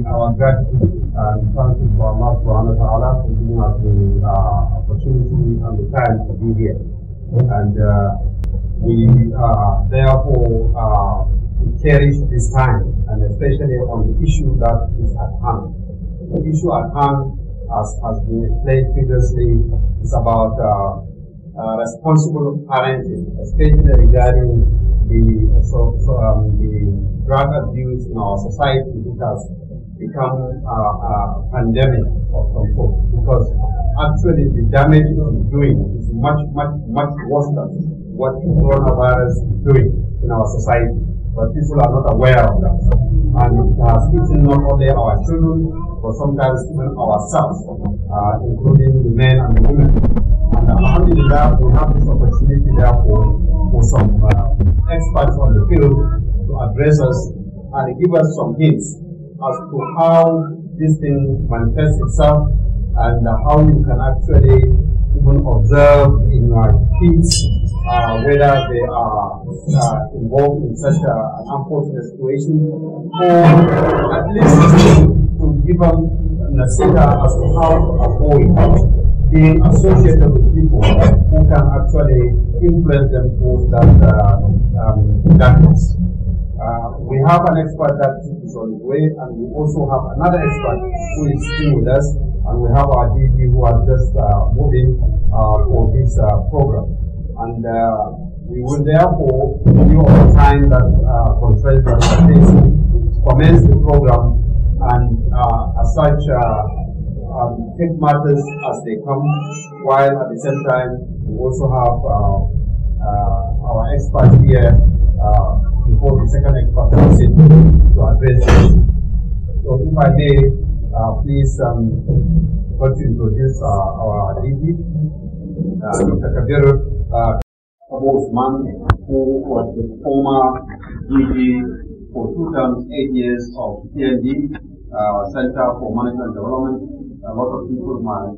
our gratitude and thanks to Allah subhanahu wa ta'ala for giving us the opportunity and the time to be here. And we therefore cherish this time, and especially on the issue that is at hand. The issue at hand, as has been explained previously, is about responsible parenting, especially regarding the drug abuse in our society, which has become a pandemic of some sort. Because actually the damage it is doing is much worse than what coronavirus is doing in our society. But people are not aware of that. And it has eaten not only our children, but sometimes even ourselves, including the men and the women. And alhamdulillah, we have this opportunity therefore for some experts on the field to address us and give us some hints as to how this thing manifests itself and how you can actually even observe in your kids whether they are involved in such an unfortunate situation, or at least to give them nasiha as to how to avoid being associated with people who can actually influence them towards that darkness. We have an expert that is on his way, and we also have another expert who is still with us, and we have our DG who are just moving for this program. And we will therefore, give you all the time that constraints that we are facing, commence the program, and as such, take matters as they come, while at the same time we also have our experts here before the second expert comes in to address this. So if I may, please want to introduce our DG, Mr. Kabir Usman, who was the former DG for 2 terms, 8 years of PND, Center for Management Development. A lot of people might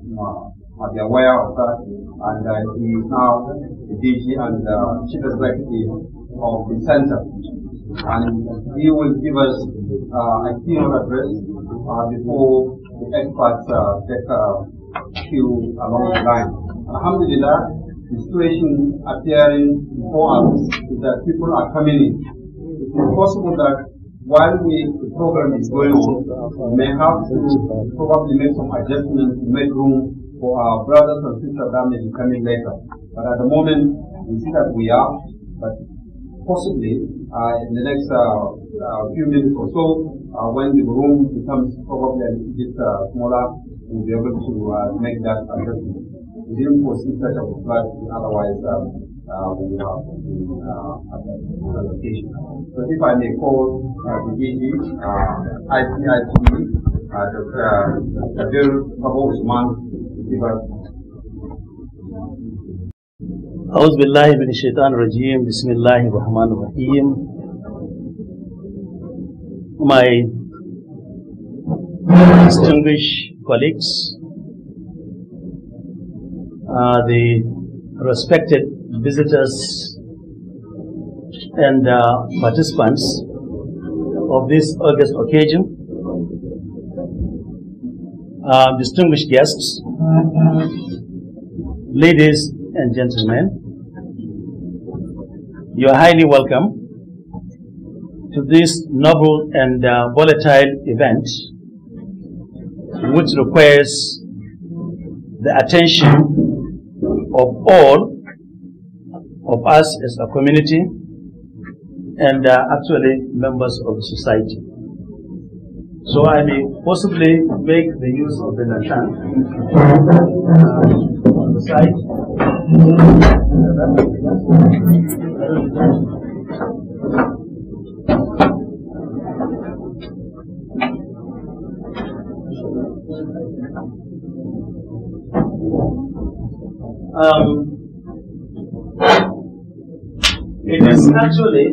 be aware of that, and he is now the DG and Chief Executive of the Center. And he will give us a keynote address before the experts take a few along the line. Alhamdulillah, the situation appearing before us is that people are coming in. It is possible that while the program is going on, we may have to probably make some adjustments to make room for our brothers and sisters that may be coming later. But at the moment, we see that we are, but possibly in the next few minutes or so, when the room becomes probably a little bit smaller, we'll be able to make that adjustment. We didn't foresee such a flood, otherwise we will have the allocation. So if I may call the DG, ICICE, Dr. Kabir Usman, give us. أعوذ بالله من الشيطان الرجيم بسم الله الرحمن الرحيم. My distinguished colleagues, the respected visitors and participants of this august occasion, distinguished guests, ladies and gentlemen, you are highly welcome to this novel and volatile event, which requires the attention of all of us as a community and actually members of the society. So I may possibly make the use of the Natan on the side. It is actually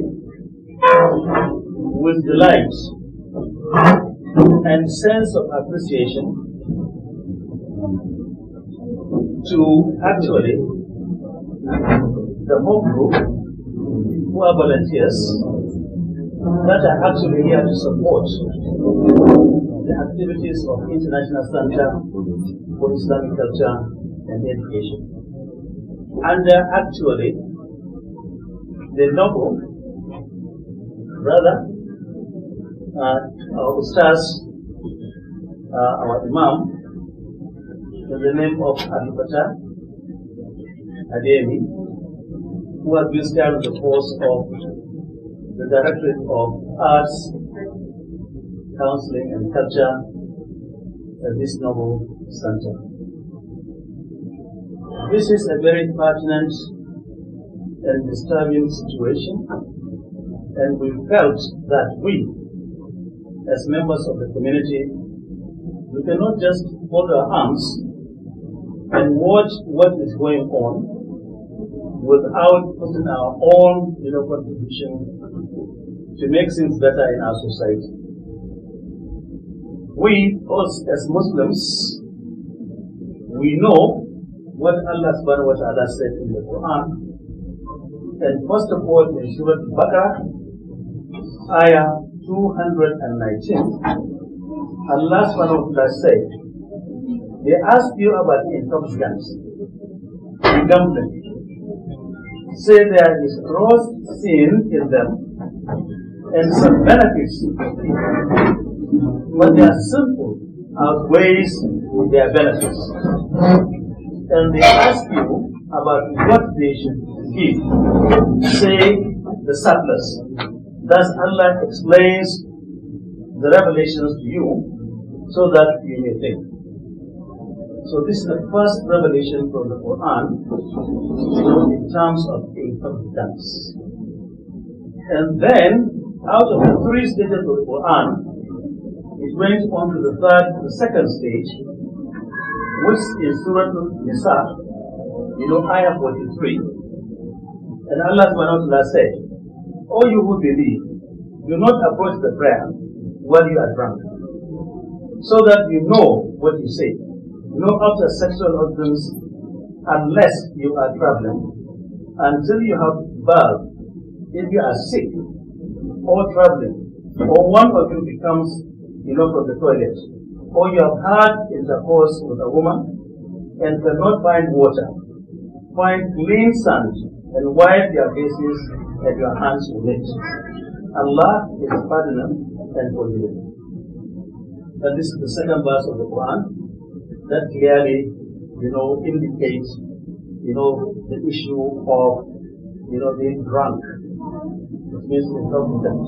with delight and sense of appreciation to actually the whole group who are volunteers that are actually here to support the activities of International Center for Islamic Culture and Education. And actually, the noble brother, our Ustaz, our Imam, in the name of Abu Fatah Ademi, who has been carrying the force of the Directorate of Arts, Counseling and Culture at this noble center. This is a very pertinent and disturbing situation, and we felt that we, as members of the community, we cannot just hold our arms and watch what is going on without putting our own contribution to make things better in our society. We, us as Muslims, we know what Allah subhanahu wa ta'ala said in the Quran. And first of all, in Surah Al-Baqarah, Ayah 219, Allah subhanahu wa ta'ala said, they ask you about intoxicants, gambling. Say there is gross sin in them and some benefits, but their sinful outweighs their benefits. And they ask you about what they should give. Say the surplus. Thus Allah explains the revelations to you so that you may think. So this is the first revelation from the Quran in terms of intoxicants. And then, out of the three stages of the Quran, it went on to the second stage, which is Surah Al-Nisa, Ayah 43. And Allah subhanahu wa ta'ala said, O you who believe, do not approach the prayer while you are drunk, so that you know what you say. No after sexual organs unless you are traveling, until you have birth, if you are sick or traveling, or one of you becomes, from the toilet, or you have had intercourse with a woman and cannot find water, find clean sand and wipe your faces and your hands with it. Allah is pardoning and forgiving. And this is the second verse of the Quran that clearly, indicates, the issue of, being drunk. It means intoxicant.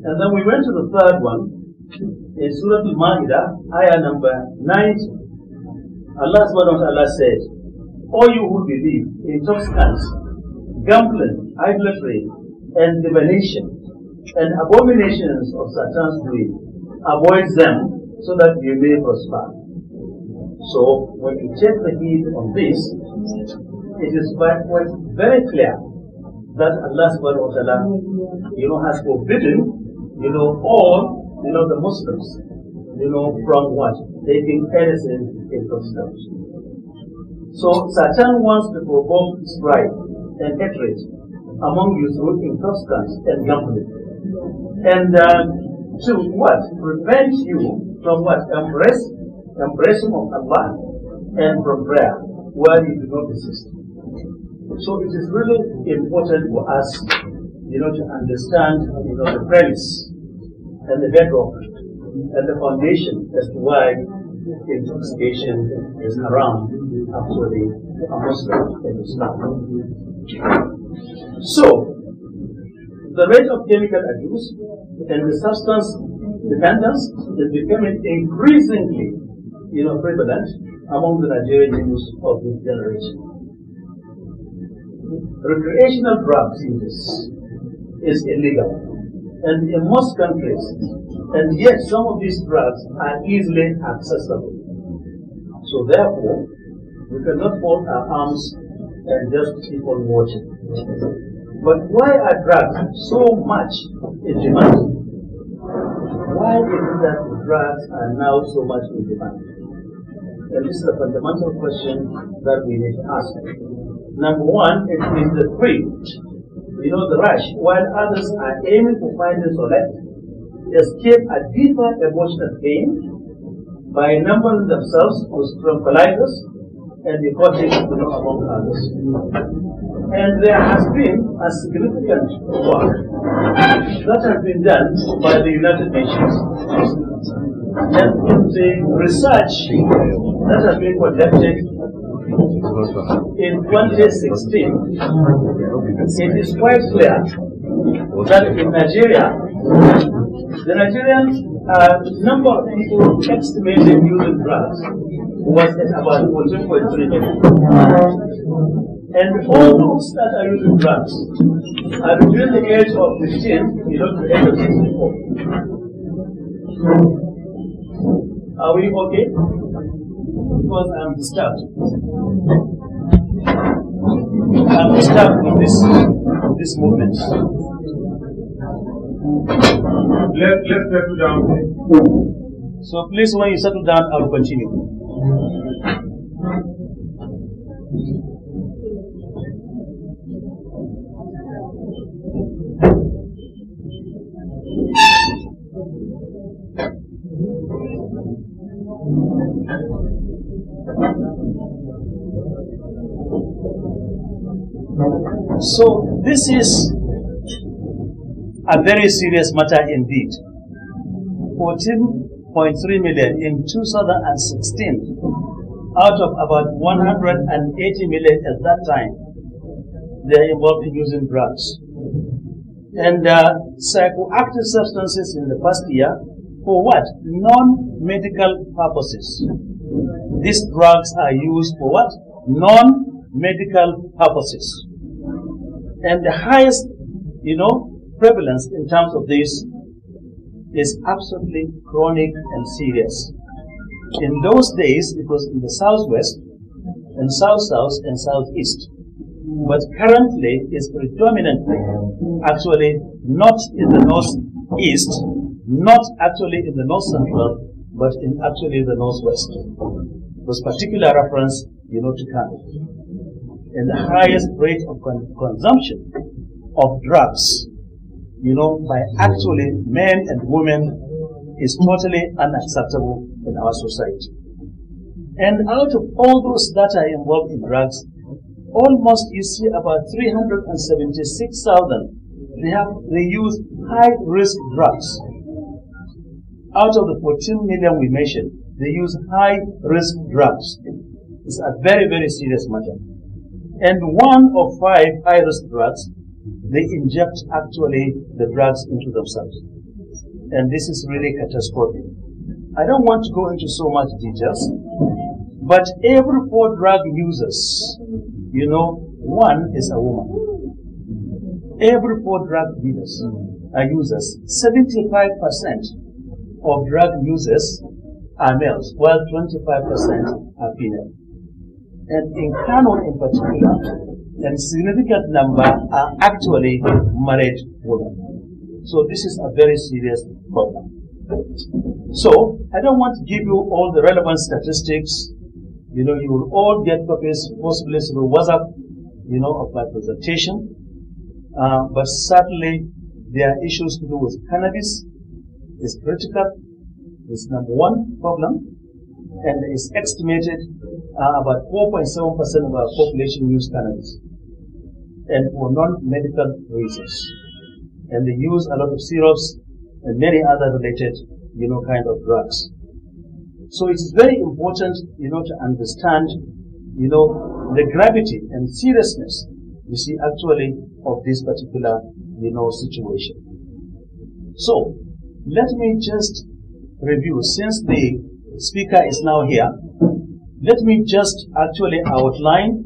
And then we went to the third one, in Surah Al-Ma'idah, ayah number 90. Allah subhanahu wa ta'ala said, O you who believe, intoxicants, gambling, idolatry, and divination, and abominations of Satan's way, avoid them so that you may prosper. So, when you take the heed on this, it is quite very clear that Allah subhanahu wa ta'ala, has forbidden, all, the Muslims, from what? Taking anything intoxicant. So, Satan wants to provoke strife and hatred among you through intoxicants and gambling. And to what? Prevent you from what? Embracing of Allah and from prayer where you do not resist. So it is really important for us, to understand, the premise and the bedrock and the foundation as to why intoxication is haram actually a Muslim in Islam. So the rate of chemical abuse and the substance dependence is becoming increasingly prevalent among the Nigerian youth of this generation. Recreational drugs use is illegal, and in most countries, and yet some of these drugs are easily accessible. So therefore, we cannot fold our arms and just keep on watching. But why are drugs so much in demand? Why is it that drugs are now so much in demand? And this is a fundamental question that we need to ask. Number one, it is the greed, the rush, while others are aiming to find the solace, escape a deeper emotional pain by numbing themselves with tranquilizers and narcotics, among others. And there has been a significant work that has been done by the United Nations. And in the research that has been conducted in 2016, it is quite clear that in Nigeria, the Nigerian number of people estimated using drugs was at about 14.3 million. And all those that are using drugs are between the age of 15, to the age of 64. Are we okay? Because I'm disturbed. I'm disturbed with this movement. Let's settle down. So please, when you settle down, I will continue. So this is a very serious matter indeed. 14.3 million in 2016 out of about 180 million at that time, they are involved in using drugs. And psychoactive substances in the first year for what? Non-medical purposes. These drugs are used for what? Non-medical purposes. And the highest, prevalence in terms of this is absolutely chronic and serious. In those days, it was in the southwest, and south-south, and southeast. But currently, it's predominantly actually not in the northeast, not actually in the north central, but in actually the northwest. With particular reference, to Kano. And the highest rate of consumption of drugs, by actually men and women is totally unacceptable in our society. And out of all those that are involved in drugs, almost you see about 376,000, they use high-risk drugs. Out of the 14 million we mentioned, they use high-risk drugs. It's a very, very serious matter. And 1 of 5 high-risk drugs, they inject actually the drugs into themselves. And this is really catastrophic. I don't want to go into so much details, but every 4 drug users, 1 is a woman. Every 4 drug users, 75% of drug users are males, while 25% are female. And in Kano in particular, a significant number are actually married women. So this is a very serious problem. So I don't want to give you all the relevant statistics. You will all get copies possibly through WhatsApp, of my presentation. But certainly there are issues to do with cannabis. It's critical. It's number 1 problem. And it's estimated about 4.7% of our population use cannabis, and for non-medical reasons. And they use a lot of syrups and many other related, kind of drugs. So it's very important, to understand, the gravity and seriousness, actually of this particular, situation. So let me just review, since the speaker is now here, let me just actually outline,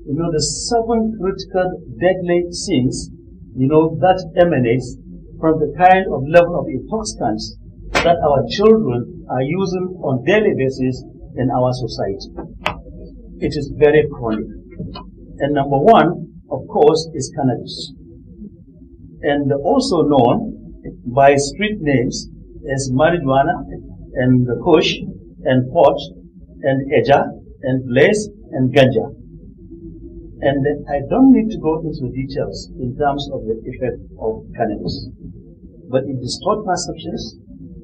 the 7 critical deadly sins, that emanates from the kind of level of intoxicants that our children are using on daily basis in our society. It is very chronic. And number 1, of course, is cannabis. And also known by street names as marijuana, and kush, and pot, and eja, and blaze, and ganja. And I don't need to go into details in terms of the effect of cannabis. But it distorts perceptions,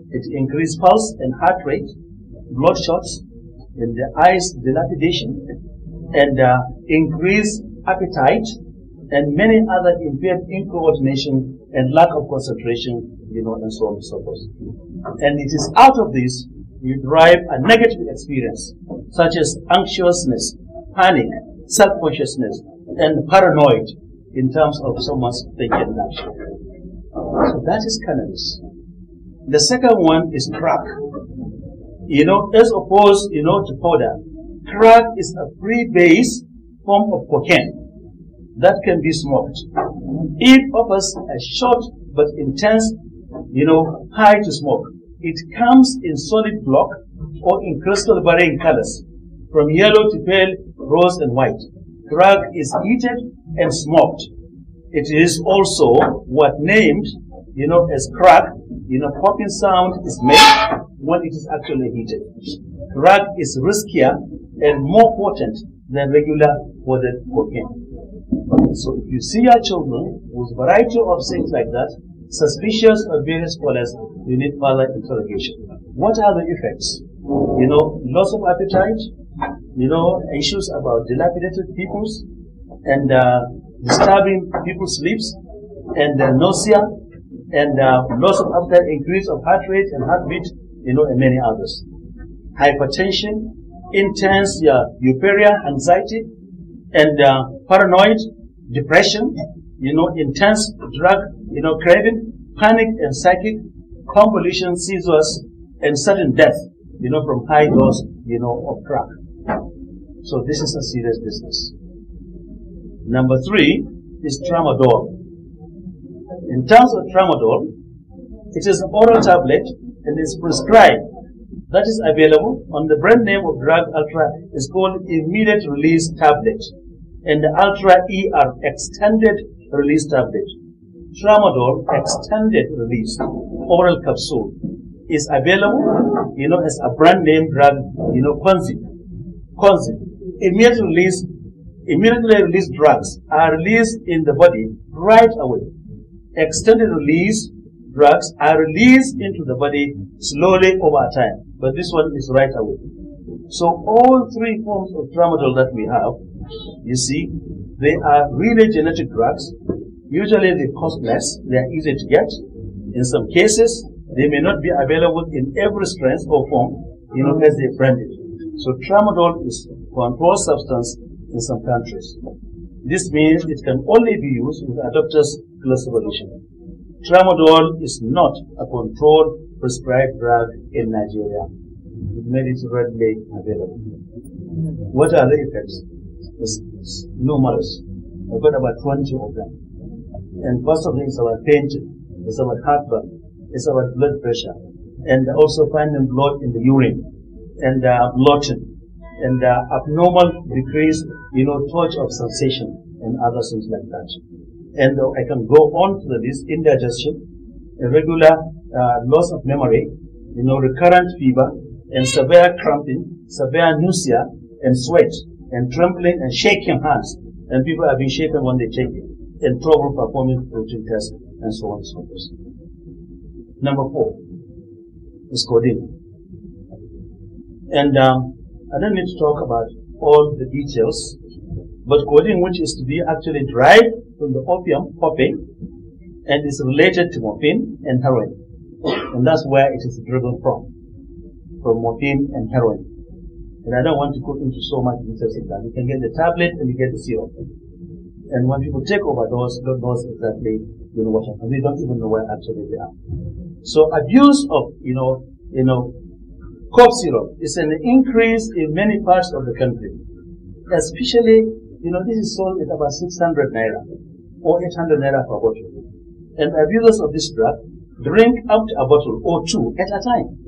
it increases pulse and heart rate, blood shots, and the eyes dilapidation, and increased appetite, and many other impaired incoordination and lack of concentration, and so on and so forth. And it is out of this you derive a negative experience, such as anxiousness, panic, self-consciousness, and paranoid in terms of someone's thinking and action. So that is cannabis. The second one is crack. As opposed, to powder, crack is a free base form of cocaine that can be smoked. It offers a short but intense, high to smoke. It comes in solid block or in crystal varying colors, from yellow to pale, rose and white. Crack is heated and smoked. It is also what named, as crack, popping sound is made when it is actually heated. Crack is riskier and more potent than regular powdered cocaine. So if you see your children with variety of things like that, suspicious of various colors, you need further interrogation. What are the effects? Loss of appetite, issues about dilapidated peoples, and disturbing people's sleeps, and nausea, and loss of appetite, increase of heart rate and heartbeat, and many others. Hypertension, intense euphoria, anxiety, and paranoid, depression, intense drug, craving, panic and psychic, convulsion, seizures, and sudden death, from high dose, of crack. So this is a serious business. Number 3 is tramadol. In terms of tramadol, it is an oral tablet and is prescribed. That is available on the brand name of drug Ultra is called immediate release tablet, and the Ultra ER extended release tablet. Tramadol extended release oral capsule is available, as a brand name drug, Conzi. Immediately released drugs are released in the body right away. Extended release drugs are released into the body slowly over time, but this one is right away. So all 3 forms of tramadol that we have, you see, they are really genetic drugs. Usually they cost less, they are easy to get. In some cases, they may not be available in every strength or form, as they branded. So tramadol is a controlled substance in some countries. This means it can only be used with a doctor's classification. Tramadol is not a controlled prescribed drug in Nigeria. It made it readily available. What are the effects? It's numerous. I've got about 20 of them. And first of them is about fainting, it's about heartburn, it's about blood pressure, and also finding blood in the urine, and bloating, and abnormal decrease, touch of sensation, and other things like that. And I can go on to the list: indigestion, irregular loss of memory, recurrent fever, and severe cramping, severe nausea, and sweat, and trembling and shaking hands, and people are being shaken when they take it, and trouble performing routine tests, and so on and so forth. Number 4 is codeine. And I don't need to talk about all the details, but codeine, which is to be actually derived from the opium poppy, and is related to morphine and heroin. And that's where it is driven from morphine and heroin. And I don't want to go into so much details of that. You can get the tablet and you get the syrup. And when people take overdose, don't know exactly, what happens. They don't even know where actually they are. So abuse of, cough syrup is an increase in many parts of the country. Especially, this is sold at about 600 naira or 800 naira per bottle. And abusers of this drug drink up to a bottle or 2 at a time.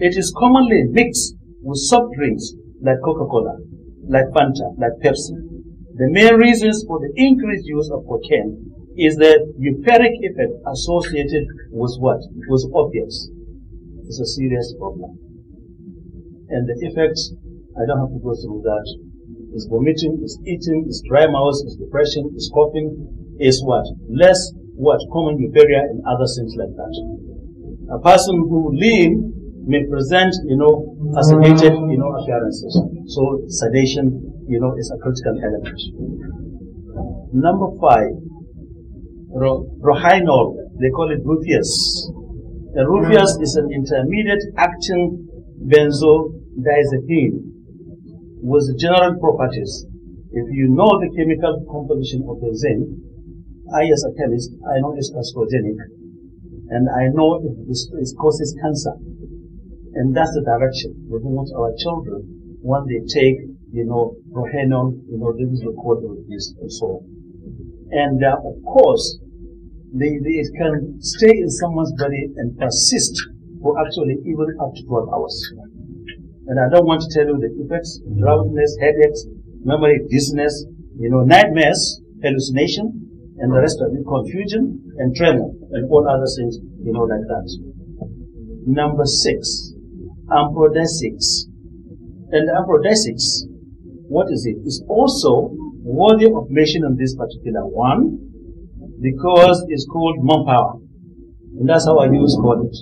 It is commonly mixed with soft drinks like Coca-Cola, like Fanta, like Pepsi. The main reasons for the increased use of cocaine is the euphoric effect associated with what? With opiates. It's a serious problem. And the effects, I don't have to go through that. is vomiting, is eating, is dry mouth, is depression, is coughing, is what? Less what? Common euphoria and other things like that. A person who lean may present, fascinated, appearances. So sedation, is a critical element. Number 5, Rohypnol, they call it Rufius. The Rufius is an intermediate acting benzodiazepine with general properties. If you know the chemical composition of benzene, I as a chemist, I know it's estrogenic, and I know it causes cancer. And that's the direction we want our children when they take, Rohypnol, this is recorded with this and so on. And of course, they can stay in someone's body and persist for actually even up to 12 hours. And I don't want to tell you the effects: drowsiness, headaches, memory, dizziness, nightmares, hallucination, and the rest of it, confusion and tremor, and all other things, like that. Number 6, aphrodisiacs. And aphrodisiacs, what is it? It's also worthy of mention in this particular one, because it's called manpower. And that's how I use call it.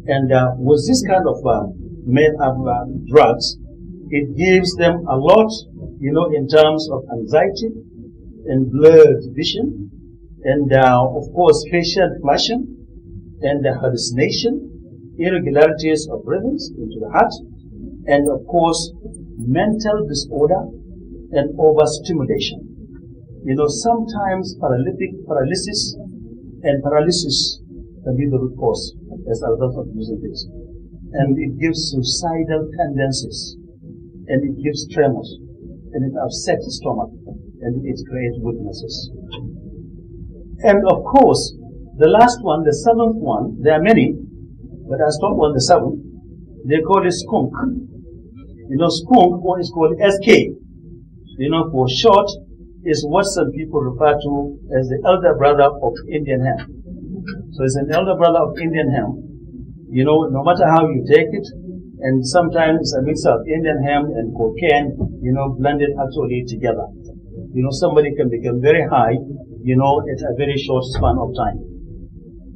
And with this kind of drugs, it gives them a lot, in terms of anxiety and blurred vision, and of course facial flashing, and hallucination, irregularities of rhythms into the heart, and of course mental disorder and overstimulation. Sometimes paralysis and paralysis can be the root cause as a result of using this. And it gives suicidal tendencies, and it gives tremors, and it upsets the stomach, and it creates weaknesses. And of course, the last one, the 7th one, there are many, but I stop on the 7th. They call it skunk. Skunk, one is called SK. For short, is what some people refer to as the elder brother of Indian hemp. So it's an elder brother of Indian hemp. No matter how you take it, and sometimes it's a mix of Indian hemp and cocaine, blended actually together. Somebody can become very high, at a very short span of time.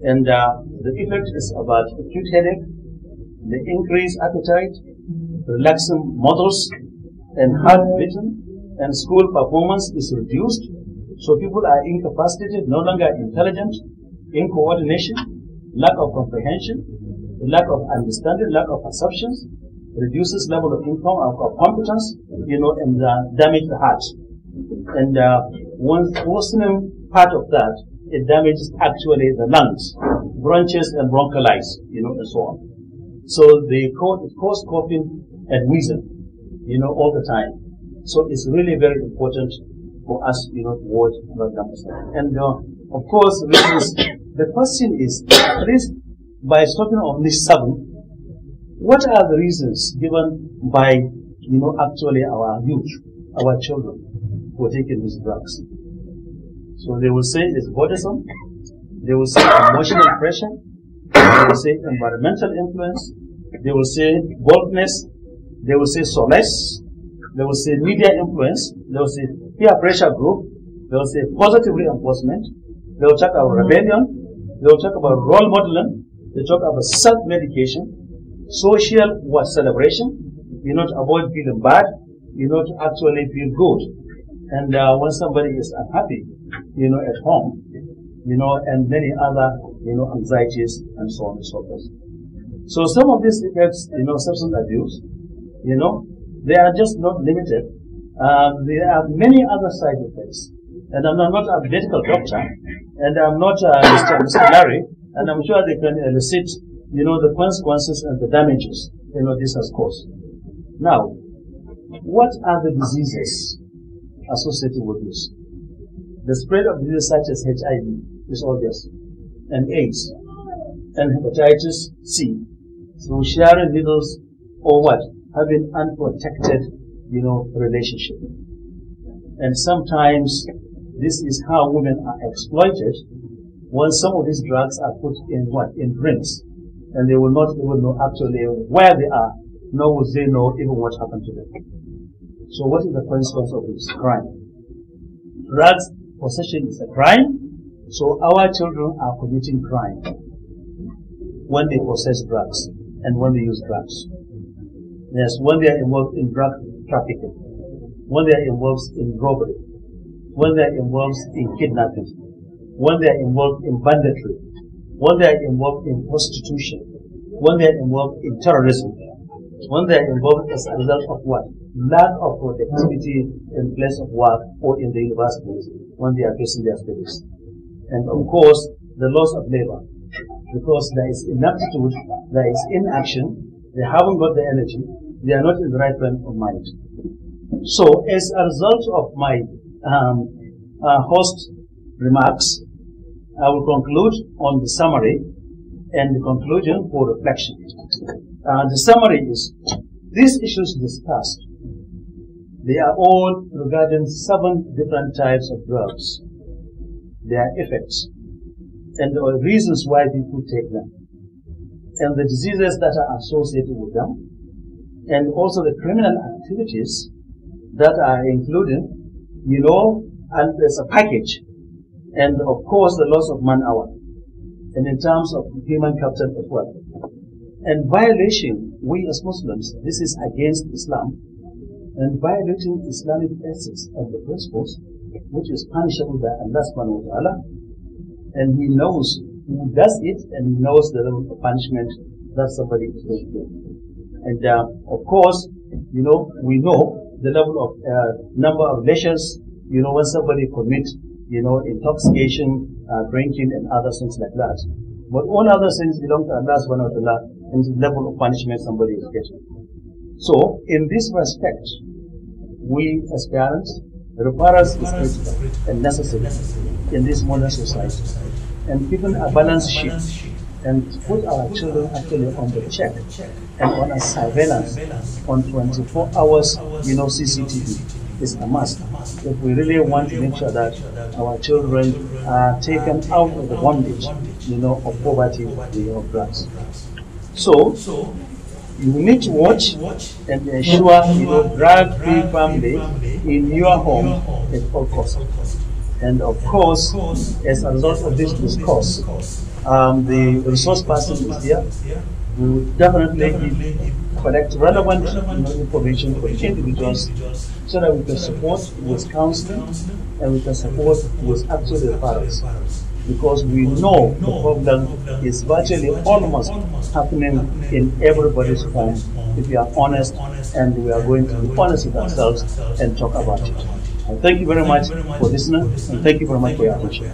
And the effect is about acute headache, the increased appetite, relaxing muscles, and heart rhythm, and school performance is reduced. So people are incapacitated, no longer intelligent, incoordination, lack of comprehension, lack of understanding, lack of perceptions, reduces level of income, of competence, and damage the heart. And one worsening part of that, it damages actually the lungs, bronchus and bronchiolitis, and so on. So it causes coughing and wheezing, all the time. So it's really very important for us, to watch about that. And of course, the question is, at least by talking of this 7, what are the reasons given by, actually our youth, our children, who are taking these drugs? So they will say it's bothersome, they will say emotional pressure, they will say environmental influence, they will say boldness, they will say solace, they will say media influence, they will say peer pressure group, they will say positive reinforcement, they will talk about rebellion, they will talk about role modeling, they talk about self-medication, social celebration, to avoid feeling bad, to actually feel good. And when somebody is unhappy, at home, and many other, anxieties and so on and so forth. So some of these effects, substance abuse, they are just not limited. There are many other side effects. And I'm not a medical doctor, and I'm not Mr. Larry, and I'm sure they can elicit, the consequences and the damages, this has caused. Now, what are the diseases associated with this? The spread of diseases such as HIV is obvious, and AIDS, and hepatitis C, through sharing needles or what? Having unprotected, relationship. And sometimes this is how women are exploited when some of these drugs are put in in drinks, and they will not even know actually where they are, nor will they know even what happened to them. So what is the consequence of this crime? Drugs possession is a crime, so our children are committing crime when they possess drugs and when they use drugs. Yes, when they are involved in drug trafficking, when they are involved in robbery, when they are involved in kidnapping, when they are involved in banditry, when they are involved in prostitution, when they are involved in terrorism, when they are involved as a result of what? Lack of productivity in place of work or in the universities when they are facing their studies. And of course, the loss of labor, because there is inaptitude, there is inaction, they haven't got the energy, they are not in the right frame of mind. So, as a result of my host remarks, I will conclude on the summary and the conclusion for reflection. The summary is, these issues discussed, they are all regarding 7 different types of drugs, their effects, and the reasons why people take them, and the diseases that are associated with them, and also the criminal activities that are included, and there's a package, and of course the loss of man-hour, and in terms of human capital as well. And violation, we as Muslims, this is against Islam, and violating Islamic ethics and the principles, which is punishable by Allah subhanahu wa ta'ala, and He knows who does it, and He knows the level of punishment that somebody is going to do. And of course, we know the level of number of lesions, when somebody commits, intoxication, drinking, and other things like that. But all other things belong to Allah subhanahu wa ta'ala and the level of punishment somebody is getting. So, in this respect, we as parents, referrals is critical and necessary in this modern society. And keeping a balance sheet and put our children actually on the check and on a surveillance on 24 hours, CCTV is a must. If we really want to make sure that our children are taken out of the bondage, of poverty, of drugs. So, you need to watch and ensure, drug-free family in your home at all costs. And of course, as a result of this discourse, the resource person is here. We will definitely collect relevant information for the individuals so that we can support with counseling and we can support with actual referrals. Because we know the problem is virtually almost happening in everybody's home if we are honest, and we are going to be honest with ourselves and talk about it. And thank you very much for listening, and thank you very much for your attention.